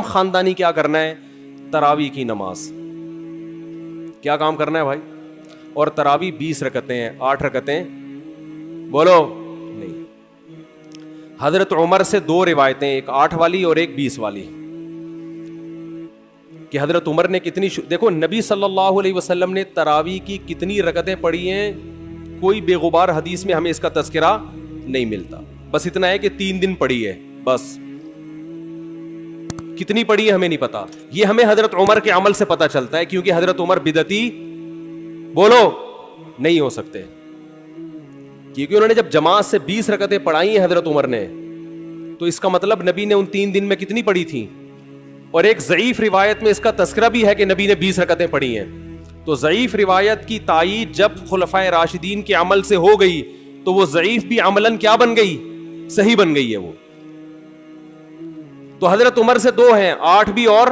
خاندانی کیا کرنا ہے؟ تراویح کی نماز. کیا کام کرنا ہے بھائی؟ اور تراویح 20 رکعتیں ہیں, 8 رکعتیں بولو نہیں. حضرت عمر سے 2 روایتیں, ایک 8 والی اور ایک 20 والی, کہ حضرت عمر نے کتنی دیکھو نبی صلی اللہ علیہ وسلم نے تراویح کی کتنی رکعتیں پڑھی ہیں, کوئی بے غبار حدیث میں ہمیں اس کا تذکرہ نہیں ملتا. بس اتنا ہے کہ 3 دن پڑھی ہے, بس کتنی پڑھی ہے ہمیں نہیں پتا. یہ ہمیں حضرت عمر کے عمل سے پتا چلتا ہے, کیونکہ حضرت عمر بدعتی بولو نہیں ہو سکتے, کیونکہ انہوں نے جب جماعت سے 20 رکعتیں پڑھائی ہیں حضرت عمر نے, تو اس کا مطلب نبی نے ان 3 دن میں کتنی پڑھی تھی. اور ایک ضعیف روایت میں اس کا تذکرہ بھی ہے کہ نبی نے 20 رکعتیں پڑھی ہیں. تو ضعیف روایت کی تائید جب خلفائے راشدین کے عمل سے ہو گئی تو وہ ضعیف بھی عملاً کیا بن گئی؟ صحیح بن گئی ہے وہ. تو حضرت عمر سے 2 ہیں, 8 بھی اور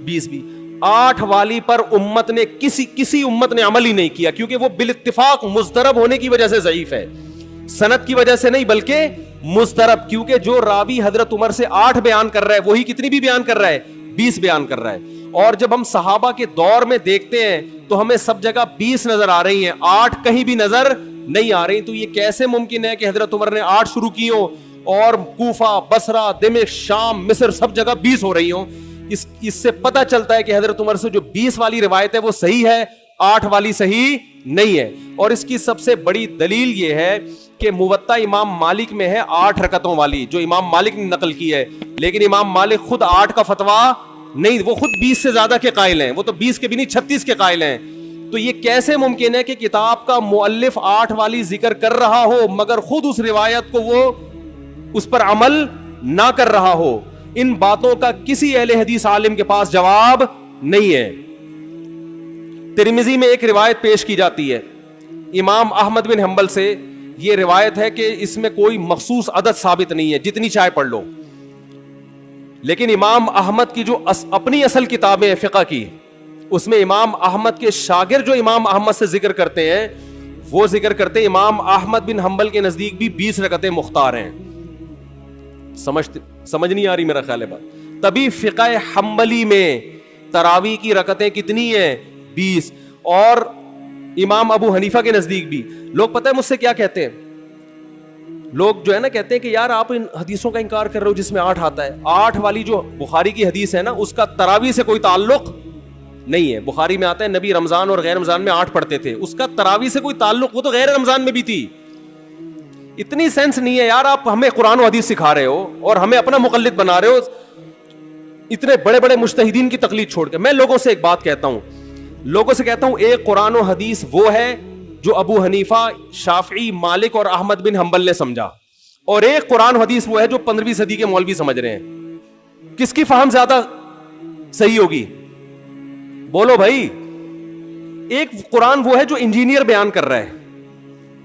20 بھی. 8 والی پر امت نے کسی امت نے عمل ہی نہیں کیا, کیونکہ وہ بالاتفاق مضطرب ہونے کی وجہ سے ضعیف ہے, سند کی وجہ سے نہیں بلکہ مضطرب. کیونکہ جو راوی حضرت عمر سے 8 بیان کر رہا ہے وہی کتنی بھی بیان کر رہا ہے؟ 20 بیان کر رہا ہے. اور جب ہم صحابہ کے دور میں دیکھتے ہیں تو ہمیں سب جگہ 20 نظر آ رہی ہیں, 8 کہیں بھی نظر نہیں آ رہی. تو یہ کیسے ممکن ہے کہ حضرت عمر نے 8 شروع کی ہوں اور کوفہ, بصرہ, دمشق, شام, مصر سب جگہ 20 ہو رہی ہوں؟ اس سے پتہ چلتا ہے کہ حضرت عمر سے جو 20 والی روایت ہے وہ صحیح ہے, 8 والی صحیح نہیں ہے. اور اس کی سب سے بڑی دلیل یہ ہے کہ موطا امام مالک میں ہے 8 رکعتوں والی, جو امام مالک نے نقل کی ہے, لیکن امام مالک خود 8 کا فتویٰ نہیں, وہ خود 20 سے زیادہ کے قائل ہیں, وہ تو 20 کے بھی نہیں 36 کے قائل ہیں. تو یہ کیسے ممکن ہے کہ کتاب کا مؤلف 8 والی ذکر کر رہا ہو مگر خود اس روایت کو وہ اس پر عمل نہ کر رہا ہو؟ ان باتوں کا کسی اہل حدیث عالم کے پاس جواب نہیں ہے. ترمذی میں ایک روایت پیش کی جاتی ہے امام احمد بن حنبل سے, یہ روایت ہے کہ اس میں کوئی مخصوص عدد ثابت نہیں ہے, جتنی چاہے پڑھ لو. لیکن امام احمد کی جو اپنی اصل کتابیں ہیں فقہ کی, اس میں امام احمد کے شاگرد جو امام احمد سے ذکر کرتے ہیں وہ ذکر کرتے ہیں امام احمد بن حنبل کے نزدیک بھی 20 رکعتیں مختار ہیں. سمجھ نہیں آ رہی میرا خیال ہے بات. تبھی فقہ حنبلی میں تراویح کی رکعتیں کتنی ہیں؟ 20. اور امام ابو حنیفہ کے نزدیک بھی. لوگ پتہ ہے مجھ سے کیا کہتے ہیں, لوگ جو ہے نا کہتے ہیں کہ یار آپ ان حدیثوں کا انکار کر رہے ہو جس میں 8 آتا ہے. 8 والی جو بخاری کی حدیث ہے نا اس کا تراویح سے کوئی تعلق نہیں ہے. بخاری میں آتا ہے نبی رمضان اور غیر رمضان میں 8 پڑھتے تھے, اس کا تراویح سے کوئی تعلق, وہ تو غیر رمضان میں بھی تھی. اتنی سینس نہیں ہے یار, آپ ہمیں قرآن و حدیث سکھا رہے ہو اور ہمیں اپنا مقلد بنا رہے ہو, اتنے بڑے بڑے مجتہدین کی تقلید چھوڑ کے. میں لوگوں سے ایک بات کہتا ہوں, ایک قرآن و حدیث وہ ہے جو ابو حنیفہ, شافعی, مالک اور احمد بن حنبل نے سمجھا, اور ایک قرآن و حدیث وہ ہے جو 15ویں صدی کے مولوی سمجھ رہے ہیں. کس کی فہم زیادہ صحیح ہوگی؟ بولو بھائی. ایک قرآن وہ ہے جو انجینئر بیان کر رہا ہے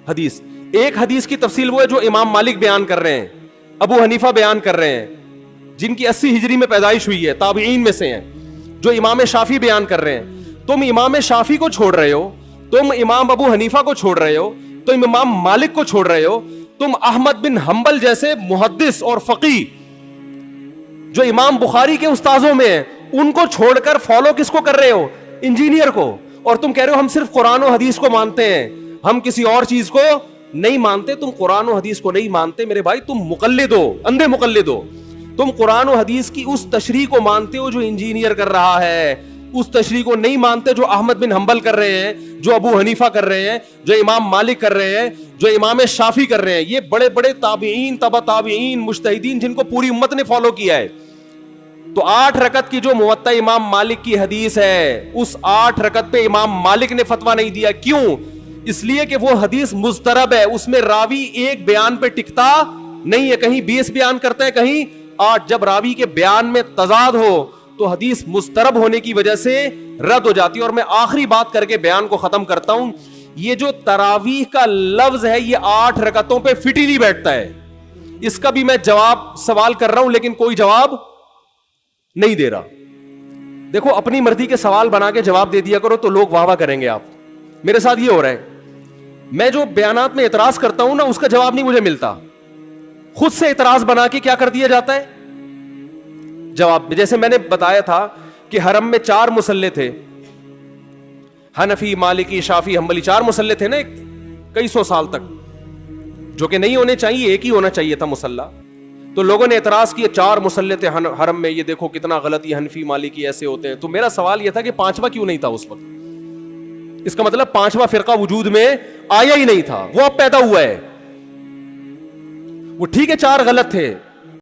حدیث, ایک حدیث کی تفصیل وہ ہے جو امام مالک بیان کر رہے ہیں, ابو حنیفہ بیان کر رہے ہیں, جن کی 80 ہجری میں پیدائش ہوئی ہے, تابعین میں سے ہیں, جو امام شافعی بیان کر رہے ہیں. تم امام شافعی کو چھوڑ رہے ہو, تم امام ابو حنیفہ کو چھوڑ رہے ہو, تم امام مالک کو چھوڑ رہے ہو, تم احمد بن حنبل جیسے محدث اور فقیہ جو امام بخاری کے استاذوں میں ہیں ان کو چھوڑ کر فالو کس کو کر رہے ہو؟ انجینئر کو. اور تم کہہ رہے ہو ہم صرف قرآن و حدیث کو مانتے ہیں, ہم کسی اور چیز کو نہیں مانتے. تم قرآن و حدیث کو نہیں مانتے میرے بھائی, تم مقلد ہو, اندھے مقلد ہو. تم قرآن و حدیث کی اس تشریح کو مانتے ہو جو انجینئر کر رہا ہے, اس تشریح کو نہیں مانتے جو احمد بن حنبل کر رہے ہیں, جو ابو حنیفہ کر رہے ہیں, جو امام مالک کر رہے ہیں, جو امام شافعی کر رہے ہیں. یہ بڑے بڑے تابعین, تبع تابعین, مجتہدین جن کو پوری امت نے فالو کیا ہے. تو 8 رکعت کی جو موطا امام مالک کی حدیث ہے, اس 8 رکعت پہ امام مالک نے فتویٰ نہیں دیا. کیوں؟ اس لیے کہ وہ حدیث مضطرب ہے, اس میں راوی ایک بیان پہ ٹکتا نہیں ہے, کہیں 20 بیان کرتا ہے, کہیں 8. جب راوی کے بیان میں تضاد ہو تو حدیث مضطرب ہونے کی وجہ سے رد ہو جاتی ہے. اور میں آخری بات کر کے بیان کو ختم کرتا ہوں, یہ جو تراویح کا لفظ ہے یہ 8 رکعتوں پہ فٹ ہی نہیں بیٹھتا ہے. اس کا بھی میں جواب سوال کر رہا ہوں لیکن کوئی جواب نہیں دے رہا. دیکھو اپنی مرضی کے سوال بنا کے جواب دے دیا کرو تو لوگ واہ واہ کریں گے. آپ میرے ساتھ یہ ہو رہا ہے, میں جو بیانات میں اعتراض کرتا ہوں نا اس کا جواب نہیں مجھے ملتا, خود سے اعتراض بنا کے کیا کر دیا جاتا ہے, جواب جیسے میں نے بتایا تھا کہ حرم میں 4 مصلے تھے، حنفی، مالکی، شافی، حنبلی، 4 مصلے تھے نا کئی سو سال تک، جو کہ نہیں ہونے چاہیے، ایک ہی ہونا چاہیے تھا مصلی. تو لوگوں نے اعتراض کیا 4 مصلے تھے حرم میں، یہ دیکھو کتنا غلط، یہ حنفی مالکی ایسے ہوتے ہیں. تو میرا سوال یہ تھا کہ 5واں کیوں نہیں تھا اس وقت؟ اس کا مطلب 5واں فرقہ وجود میں آیا ہی نہیں تھا، وہ اب پیدا ہوا ہے. وہ ٹھیک ہے 4 غلط تھے،